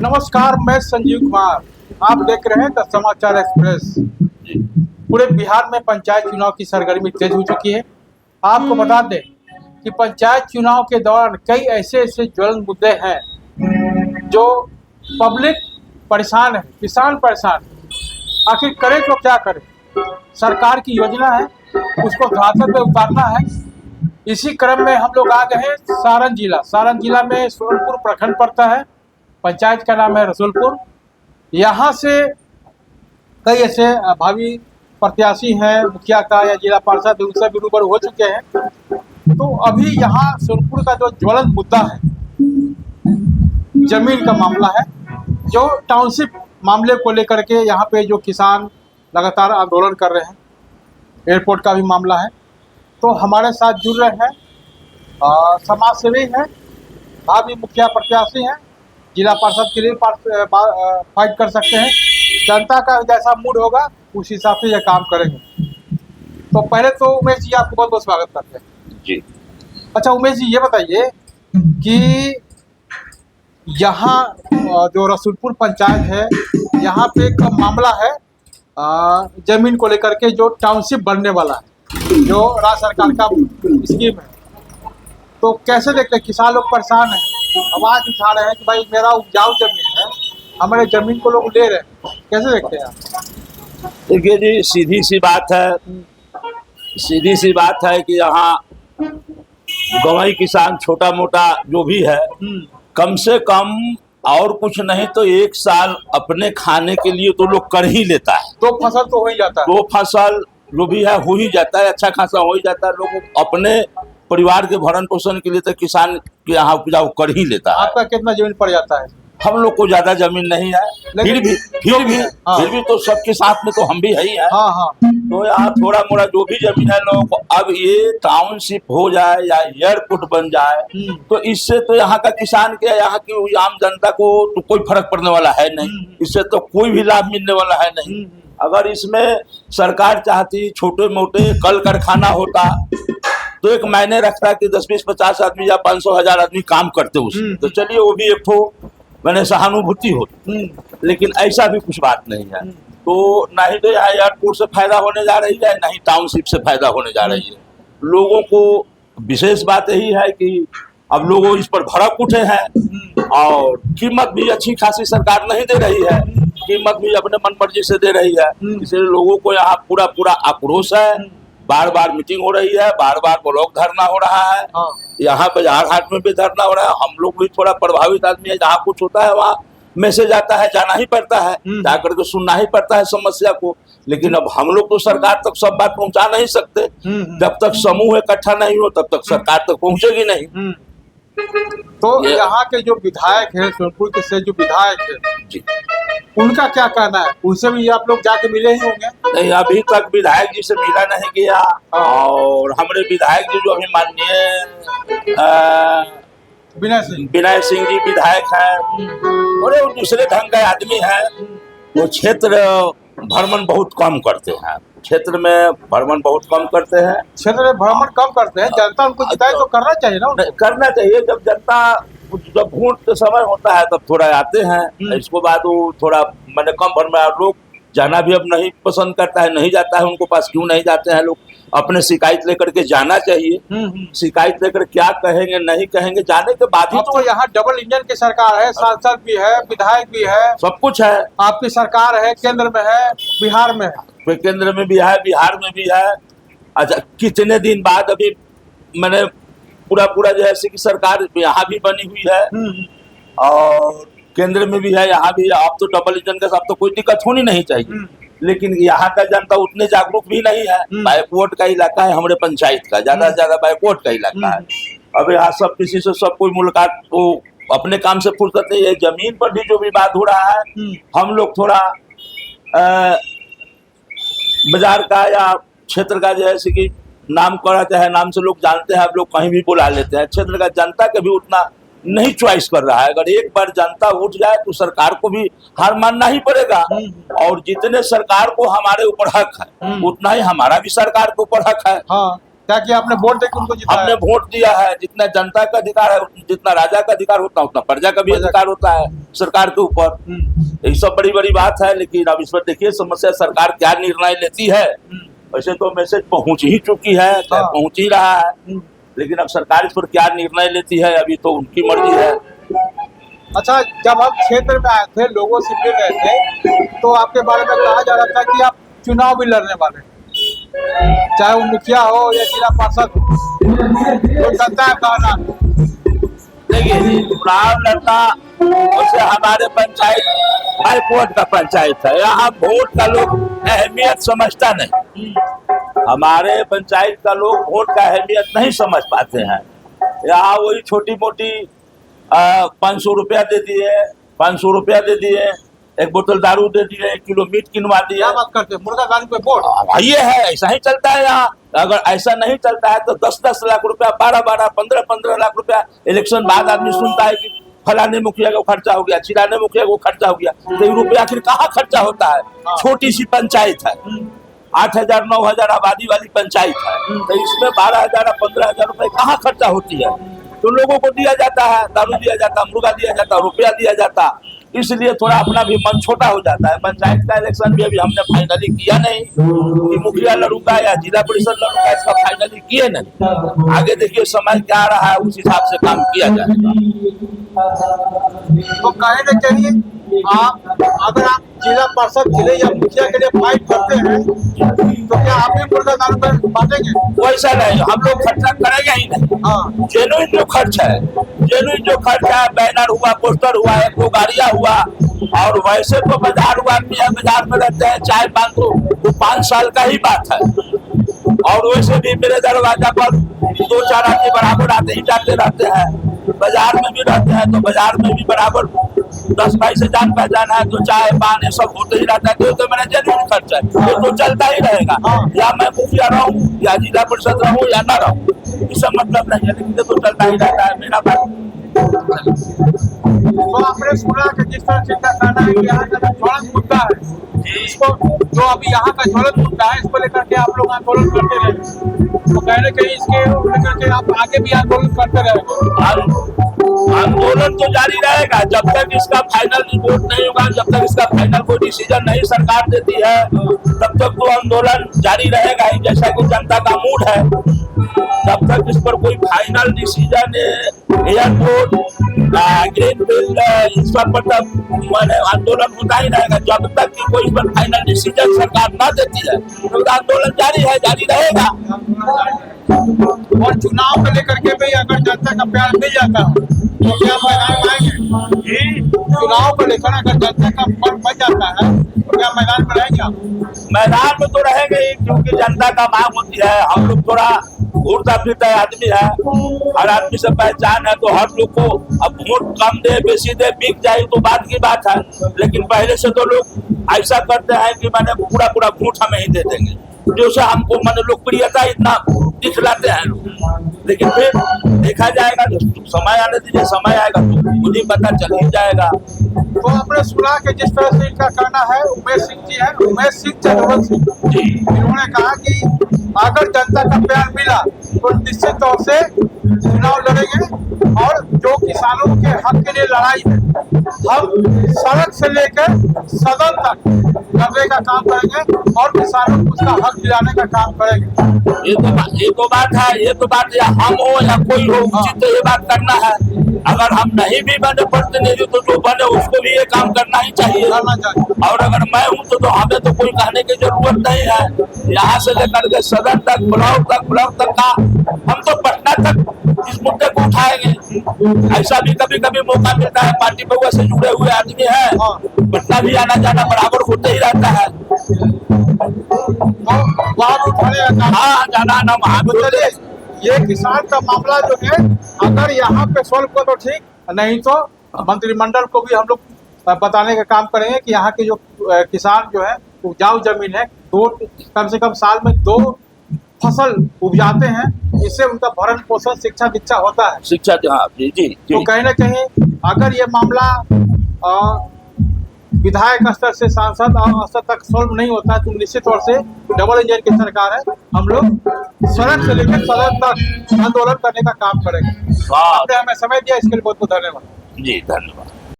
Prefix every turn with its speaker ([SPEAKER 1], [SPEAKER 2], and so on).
[SPEAKER 1] नमस्कार, मैं संजीव कुमार। आप देख रहे हैं द समाचार एक्सप्रेस। पूरे बिहार में पंचायत चुनाव की सरगर्मी तेज हो चुकी है। आपको बता दें कि पंचायत चुनाव के दौरान कई ऐसे ज्वलंत मुद्दे हैं जो पब्लिक परेशान है, किसान परेशान है। आखिर करें तो क्या करें? सरकार की योजना है, उसको धरातल पे उतारना है। इसी क्रम में हम लोग आ गए हैं सारण जिला में सोनपुर प्रखंड पड़ता है। पंचायत का नाम है रसूलपुर। यहाँ से कई ऐसे भावी प्रत्याशी हैं, मुखिया का या जिला पार्षद, उनसे भी रूबरू हो चुके हैं। तो अभी यहाँ सोनपुर का जो ज्वलंत मुद्दा है, जमीन का मामला है, जो टाउनशिप मामले को लेकर के यहाँ पे जो किसान लगातार आंदोलन कर रहे हैं। एयरपोर्ट का भी मामला है। तो हमारे साथ जुड़ रहे हैं समाज सेवी हैं, भावी मुखिया प्रत्याशी हैं, जिला पार्षद के लिए फाइट कर सकते हैं। जनता का जैसा मूड होगा उस हिसाब से यह काम करेंगे। तो पहले तो उमेश जी, आपको बहुत बहुत स्वागत करते हैं
[SPEAKER 2] जी।
[SPEAKER 1] अच्छा उमेश जी, ये बताइए कि यहाँ जो रसूलपुर पंचायत है, यहाँ पे एक मामला है जमीन को लेकर के, जो टाउनशिप बनने वाला है, जो राज्य सरकार का स्कीम है। तो कैसे देखते हैं? किसान लोग परेशान हैं, आवाज उठा रहे हैं कि भाई मेरा उपजाऊ जमीन है, हमारे जमीन को लोग ले रहे हैं। कैसे देखते हैं आप?
[SPEAKER 2] देखिए जी, सीधी सी बात है कि यहाँ गंवाई किसान छोटा मोटा जो भी है, कम से कम और कुछ नहीं तो एक साल अपने खाने के लिए तो लोग कर ही लेता है।
[SPEAKER 1] दो फसल तो हो ही जाता है।
[SPEAKER 2] 2 फसल जो भी है हो ही जाता है, अच्छा खासा हो ही जाता है। लोग अपने परिवार के भरण पोषण के लिए तो किसान के यहाँ उपजाऊ कर ही लेता है।
[SPEAKER 1] आपका कितना जमीन पड़ जाता है?
[SPEAKER 2] हम लोग को ज्यादा जमीन नहीं है, फिर भी तो सबके साथ में तो हम भी है ही है।
[SPEAKER 1] हाँ।
[SPEAKER 2] तो यहाँ थोड़ा मोड़ा जो भी जमीन है लोगों को, अब ये टाउनशिप हो जाए या एयरपोर्ट बन जाए तो इससे तो यहाँ का किसान के, यहाँ की आम जनता को तो कोई फर्क पड़ने वाला है नहीं। इससे तो कोई भी लाभ मिलने वाला है नहीं। अगर इसमें सरकार चाहती छोटे मोटे कल कारखाना होता तो एक मायने रखता कि 10, 20, 50 आदमी या 500, 1000 आदमी काम करते उसमें, तो चलिए वो भी एक ठो मैंने सहानुभूति होती। लेकिन ऐसा भी कुछ बात नहीं है। तो ना ही तो यहाँ एयरपोर्ट से फायदा होने जा रही है, ना ही टाउनशिप से फायदा होने जा रही है। लोगों को विशेष बात यही है कि अब लोग इस पर भड़क उठे हैं और कीमत भी अच्छी खासी सरकार नहीं दे रही है, कीमत भी अपने मन मर्जी से दे रही है। इसलिए लोगों को यहाँ पूरा आक्रोश है। बार बार मीटिंग हो रही है, बार बार ब्लॉक धरना हो रहा है। यहाँ बाजार हाट में भी धरना हो रहा है। हम लोग भी थोड़ा प्रभावित आदमी है, जहाँ कुछ होता है वहाँ मैसेज आता है, जाना ही पड़ता है, जाकर के सुनना ही पड़ता है समस्या को। लेकिन अब हम लोग तो सरकार तक सब बात पहुँचा नहीं सकते। जब तक समूह इकट्ठा नहीं हो तब तक सरकार तक पहुँचेगी नहीं।
[SPEAKER 1] तो यहाँ के जो विधायक है, सोनपुर के से जो विधायक है
[SPEAKER 2] जी,
[SPEAKER 1] उनका क्या कहना है? उनसे भी आप लोग जाके मिले ही होंगे?
[SPEAKER 2] नहीं, अभी तक विधायक जी से मिला नहीं गया। और हमारे विधायक जी जो अभी माननीय विनय सिंह जी विधायक है, और वो दूसरे ढंग के आदमी है। वो क्षेत्र भ्रमण बहुत कम करते हैं, क्षेत्र में भ्रमण बहुत कम करते हैं।
[SPEAKER 1] क्षेत्र में भ्रमण कम करते हैं। जनता उनको जिताए तो करना चाहिए ना?
[SPEAKER 2] करना चाहिए। जब वोट का समय होता है तब थोड़ा आते हैं, इसको बाद वो थोड़ा मैंने कम भर। लोग जाना भी अब नहीं पसंद करता है, नहीं जाता है उनको पास। क्यों नहीं जाते हैं लोग? अपने शिकायत लेकर के जाना चाहिए। शिकायत लेकर क्या कहेंगे नहीं कहेंगे, जाने के बाद ही
[SPEAKER 1] तो यहाँ डबल इंजन की सरकार है, सांसद भी है, विधायक भी है,
[SPEAKER 2] सब कुछ है।
[SPEAKER 1] आपकी सरकार है, केंद्र में है, बिहार में है।
[SPEAKER 2] केंद्र में भी है, बिहार में भी है। अच्छा, कितने दिन बाद अभी मैंने पूरा जो है कि सरकार यहाँ भी बनी हुई है और केंद्र में भी है, यहाँ भी है। अब तो डबल इंजन के साथ तो कोई दिक्कत होनी नहीं चाहिए। लेकिन यहाँ का जनता उतने जागरूक भी नहीं है। बैकवर्ड का इलाका है हमारे पंचायत का, ज्यादा से ज्यादा बैकवर्ड का इलाका है। अब यहाँ सब किसी से सब कोई मुलाकात को अपने काम से फुर्सत नहीं है। जमीन पर भी जो विवाद हो रहा है, हम लोग थोड़ा बाजार का या क्षेत्र का जो है कि नाम करा चाहे नाम से लोग जानते हैं, अब लोग कहीं भी बुला लेते हैं। क्षेत्र का जनता का भी उतना नहीं चॉइस कर रहा है। अगर एक बार जनता उठ जाए तो सरकार को भी हार मानना ही पड़ेगा। और जितने सरकार को हमारे ऊपर हक है उतना ही हमारा भी सरकार के ऊपर हक है।
[SPEAKER 1] क्या कि आपने वोट देकर उनको जिताया?
[SPEAKER 2] हमने वोट दिया है। जितना जनता का अधिकार है, जितना राजा का अधिकार होता है उतना प्रजा का भी अधिकार होता है सरकार के ऊपर। यही सब बड़ी बड़ी बात है। लेकिन अब इस पर देखिए समस्या, सरकार क्या निर्णय लेती है। वैसे तो मैसेज पहुंच ही चुकी है, पहुंच ही रहा है, लेकिन अब सरकार इस पर क्या निर्णय लेती है अभी तो उनकी मर्जी है।
[SPEAKER 1] अच्छा, जब आप क्षेत्र में आए थे, लोगों से मिल रहे थे, तो आपके बारे में कहा जा रहा था कि आप चुनाव भी लड़ने वाले हैं, चाहे वो मुखिया हो या जिला पार्षद हो, तो जनता है कहना।
[SPEAKER 2] देखिए, चुनाव लड़ना वैसे हमारे पंचायत हाई कोर्ट का पंचायत है, यहाँ वोट का लोग अहमियत समझता नहीं। हमारे पंचायत का लोग वोट का अहमियत नहीं समझ पाते हैं। यहाँ वही छोटी मोटी 500 रुपया दे दिए, 500 रुपया दे दिए, एक बोतल दारू दे दिए, 1 किलो मीट किनवा दिया।
[SPEAKER 1] क्या बात करते हैं, मुर्गा गाड़ी पे वोट?
[SPEAKER 2] ये है, ऐसा ही चलता है यहाँ। अगर ऐसा नहीं चलता है तो 10-10 लाख रुपया, 12-12, 15-15 लाख रुपया इलेक्शन बाद आदमी सुनता है कि फलाने मुखिया को खर्चा हो गया, चिराने मुखिया को खर्चा हो गया। तो ये रुपया आखिर कहाँ खर्चा होता है? छोटी सी पंचायत है, 8,000-9,000 आबादी वाली पंचायत है, तो इसमें 12,000 15,000 रुपए कहाँ खर्चा होती है? तो लोगों को दिया जाता है, दारू दिया जाता, मुर्गा दिया जाता, रुपया दिया जाता, इसलिए थोड़ा अपना भी मन छोटा हो जाता है। पंचायत का इलेक्शन भी अभी हमने फाइनली किया नहीं कि मुखिया लड़ूंगा या जिला परिषद लड़ूंगा, इसका फाइनली किए नहीं। आगे देखिए समय क्या आ रहा है, उस हिसाब से काम किया जाएगा।
[SPEAKER 1] तो कहीं न कहीं आप, अगर आप जिला पार्षद जिले या मुखिया के लिए फाइट करते हैं, तो क्या आप भी मुर्गा दारू पर बांटेंगे?
[SPEAKER 2] वैसा नहीं, हम लोग खर्चा करेंगे ही नहीं।
[SPEAKER 1] हाँ,
[SPEAKER 2] जेनुइन जो खर्च है, जेनुइन जो खर्च है, बैनर हुआ, पोस्टर हुआ, 1-2 गाड़ियां हुआ, और वैसे तो बाजार हुआ, बाजार में रहते हैं चाय पान तो 5 साल का ही बात है। और वैसे भी मेरे दरवाजा पर 2-4 आदमी बराबर आते ही जाते रहते हैं, बाजार में भी रहते हैं, तो बाजार में भी बराबर 10 भाई से जान पहचान है, तो चाय पान ये सब होते ही रहता है। तो मेरा जेन्युइन खर्च है, तो चलता ही रहेगा, या मैं मुखिया रहूं या जिला परिषद रहूं या न रहूं, इसका मतलब नहीं है, लेकिन तो चलता ही रहता है मेरा बात।
[SPEAKER 1] तो आपने सुना कि जिस तरह चिंता करना है कि यहाँ का ज्वलंत मुद्दा है, इसको जो अभी यहाँ का ज्वलंत मुद्दा है, इसको लेकर के आप लोग आंदोलन करते रहे, तो कहीं न कहीं इसके लेकर के आप आगे भी आंदोलन करते रहेंगे।
[SPEAKER 2] आंदोलन तो जारी रहेगा जब तक इसका फाइनल रिपोर्ट नहीं होगा, जब तक इसका फाइनल कोई डिसीजन नहीं सरकार देती है, तब तक तो आंदोलन जारी रहेगा ही। जैसा कि जनता का मूड है, जब तक इस पर कोई final decision airport green field इस पर तब आंदोलन होता ही रहेगा। जब तक कि कोई इस पर फाइनल डिसीजन सरकार ना देती है, तो आंदोलन जारी है, जारी रहेगा।
[SPEAKER 1] और चुनाव को लेकर के भी अगर जनता का प्यार मिल जाता है, तो क्या मैदान में आएंगे? चुनाव को लेकर अगर जनता का मन बन जाता है, तो क्या मैदान में रहेंगे आप?
[SPEAKER 2] मैदान में तो रहेंगे ही, क्योंकि जनता का मांग होती है। हम लोग थोड़ा घूरता फिरता आदमी है, हर आदमी से पहचान है, तो हर लोग को अब वोट कम दे बेसी दे बिक जाए तो बात की बात है। लेकिन पहले से तो लोग ऐसा करते हैं कि मैंने पूरा वोट हमें ही दे देंगे, जो हमको मैंने लोकप्रियता इतना दिखलाते हैं लोग। लेकिन फिर देखा जाएगा, समय आने दीजिए, समय आएगा तो मुझे पता चल ही जाएगा।
[SPEAKER 1] तो आपने सुना कि जिस तरह से इनका कहना है, उमेश सिंह जी है, उमेश सिंह चंद्रवंश सिंह जी, इन्होंने कहा कि अगर जनता का प्यार मिला तो निश्चित तौर से चुनाव लड़ेंगे, और जो किसानों के हक के लिए लड़ाई है, हम सड़क से लेकर सदन तक करने का काम करेंगे और किसानों को उसका हक दिलाने का काम करेंगे।
[SPEAKER 2] ये तो बात है, ये तो बात या हम हो या कोई हो, उचित तो ये बात करना है। अगर हम नहीं भी बने प्रतिनिधि तो जो बने उसको भी ये काम करना ही चाहिए। और अगर मैं हूँ तो हमें तो कोई कहने की जरूरत नहीं है। यहाँ से लेकर के सदन तक, ब्लॉक तक का, हम तो पटना तक इस मुद्दे को उठाएंगे। ऐसा भी कभी कभी मौका मिलता है, पार्टी बहुआ से जुड़े हुए आदमी है, पटना भी आना जाना बराबर होते ही रहता है। हाँ, जाना ना वहाँ भी।
[SPEAKER 1] ये किसान का मामला जो है, अगर यहाँ पे सॉल्व हो तो ठीक, नहीं तो मंत्रिमंडल को भी हम लोग बताने का काम करेंगे कि यहाँ के जो किसान जो है उपजाऊ जमीन है, कम से कम साल में 2 फसल उपजाते हैं, इससे उनका भरण पोषण शिक्षा दीक्षा होता है।
[SPEAKER 2] शिक्षा, हाँ जी।
[SPEAKER 1] तो कहीं ना कहीं अगर ये मामला विधायक स्तर से सांसद और स्तर तक सॉल्व नहीं होता है, तो निश्चित तौर से डबल इंजन की सरकार है। हम लोग सड़क से लेकर सदन तक आंदोलन करने का काम करेंगे।
[SPEAKER 2] हाँ
[SPEAKER 1] आपने हमें समय दिया, इसके लिए बहुत बहुत धन्यवाद।
[SPEAKER 2] जी, धन्यवाद।